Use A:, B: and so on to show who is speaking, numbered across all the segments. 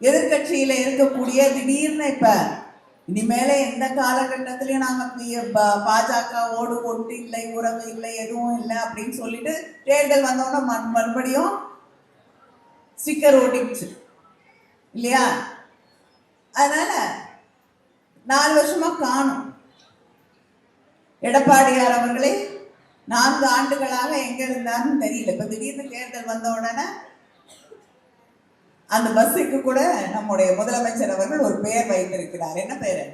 A: எதிர்கட்சியில இருக்கக்கூடிய திடீர்னு இப்ப இனிமேல எந்த காலகட்டத்திலயும் நாங்க பாஜகவோடு ஒட்டு இல்லை, உறவு இல்லை, எதுவும் இல்லை அப்படின்னு சொல்லிட்டு தேர்தல் வந்தோன்னா மறுபடியும் ஸ்டிக்கர் ஓட்டிடுச்சு இல்லையா? அதனால 4 வருஷமா காணும். எடப்பாடியார் அவர்களே 4 ஆண்டுகளாக எங்க இருந்தாருன்னு தெரியல. இப்ப திடீர்னு தேர்தல் வந்த உடனே அந்த பஸ்ஸுக்கு கூட நம்முடைய முதலமைச்சர் அவர்கள் ஒரு பெயர் வைத்திருக்கிறார். என்ன பெயர்?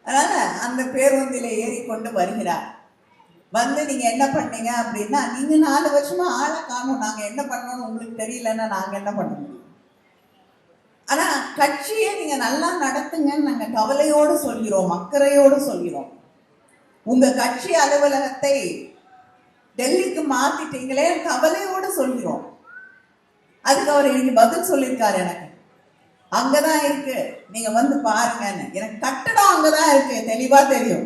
A: அதனால அந்த பேருந்தில ஏறிக்கொண்டு வருகிறார். வந்து நீங்க என்ன பண்ணீங்க அப்படின்னா, நீங்க 4 வருஷமா ஆளை காணும், நாங்க என்ன பண்ணோம்னு உங்களுக்கு தெரியலன்னா நாங்க என்ன பண்ண முடியும்? ஆனா கட்சியை நீங்க நல்லா நடத்துங்கன்னு நாங்க கவலையோடு சொல்கிறோம், அக்கறையோடு சொல்கிறோம். உங்க கட்சி அலுவலகத்தை டெல்லிக்கு மாத்திட்டீங்களே, கவலையோடு சொல்கிறோம். அதுக்கு அவர் இன்னைக்கு பதில் சொல்லியிருக்காரு. எனக்கு அங்கதான் இருக்கு, நீங்க வந்து பாருங்கன்னு. எனக்கு கட்டடம் அங்கதான் இருக்கு, தெளிவா தெரியும்.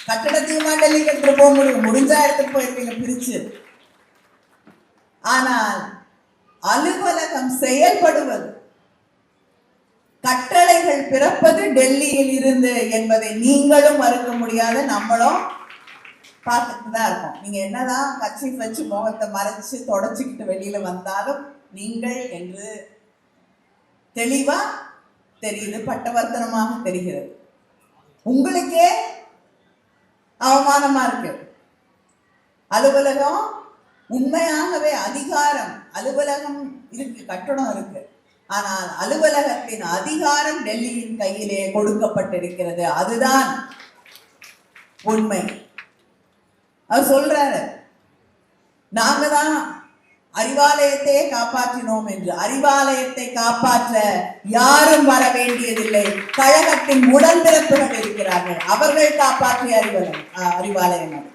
A: கட்டடத்தையுமா டெல்லிக்கு எடுத்துட்டு போக முடியும்? முடிஞ்சா எடுத்துட்டு போயிருக்கீங்க பிரிச்சு. ஆனால் அலுவலகம் செயல்படுவது, கட்டளைகள் பிறப்பது டெல்லியில் இருந்து என்பதை நீங்களும் மறுக்க முடியாது, நம்மளும் பார்த்துட்டு தான் இருக்கோம். நீங்க என்னதான் கட்சி வச்சு முகத்தை மறைச்சு தொடச்சிக்கிட்டு வெளியில வந்தாலும் நீங்கள் என்று தெளிவா தெரியுது, பட்டவர்த்தனமாக தெரிகிறது. உங்களுக்கே அவமானமா இருக்கு. அலுவலகம் உண்மையாகவே அதிகாரம், அலுவலகம் இருக்கு, கட்டடம் இருக்கு, ஆனால் அலுவலகத்தின் அதிகாரம் டெல்லியின் கையிலே கொடுக்கப்பட்டிருக்கிறது. அதுதான் உண்மை. அவர் சொல்றாரு, நாங்க தான் அறிவாலயத்தையே காப்பாற்றினோம் என்று. அறிவாலயத்தை காப்பாற்ற யாரும் வர வேண்டியதில்லை, கழகத்தின் உடன்பிறப்புகள் இருக்கிறார்கள், அவர்கள் காப்பாற்றிய அறிவாலயம்.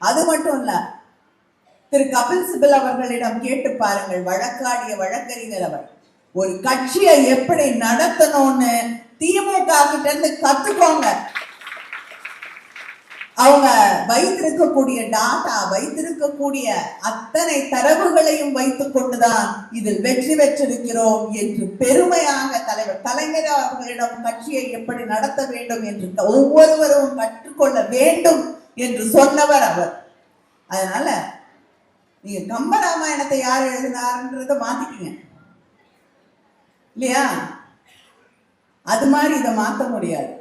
A: அது மட்டும் இல்ல, திரு கபில் சிபல் அவர்களிடம் கேட்டு பாருங்கள், வழக்காடிய வழக்கறிஞர் அவர். ஒரு கட்சியை எப்படி நடத்தணும்னு திமுக கிட்ட இருந்து கத்துக்கோங்க. அவங்க வைத்திருக்கக்கூடிய டாட்டா, வைத்திருக்கக்கூடிய அத்தனை தரவுகளையும் வைத்துக் கொண்டுதான் இதில் வெற்றி பெற்றிருக்கிறோம் என்று பெருமையாக தலைவர் கலைஞர் அவர்களிடம் கட்சியை எப்படி நடத்த வேண்டும் என்று ஒவ்வொருவரும் கற்றுக்கொள்ள வேண்டும் என்று சொன்னவர் அவர். அதனால நீங்க கம்பராமாயணத்தை யார் எழுதினார்ன்றத மாத்திக்கீங்க இல்லையா? அது மாதிரி இதை மாற்ற முடியாது,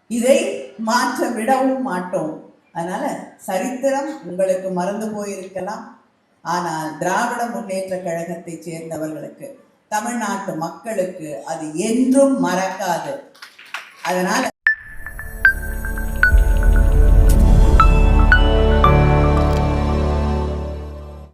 A: இதை மாற்ற விடவும் மாட்டோம். அதனால சரித்திரம் உங்களுக்கு மறந்து போயிருக்கலாம், ஆனால் திராவிட முன்னேற்ற கழகத்தை சேர்ந்தவர்களுக்கு, தமிழ்நாட்டு மக்களுக்கு அது என்றும் மறக்காது. அதனால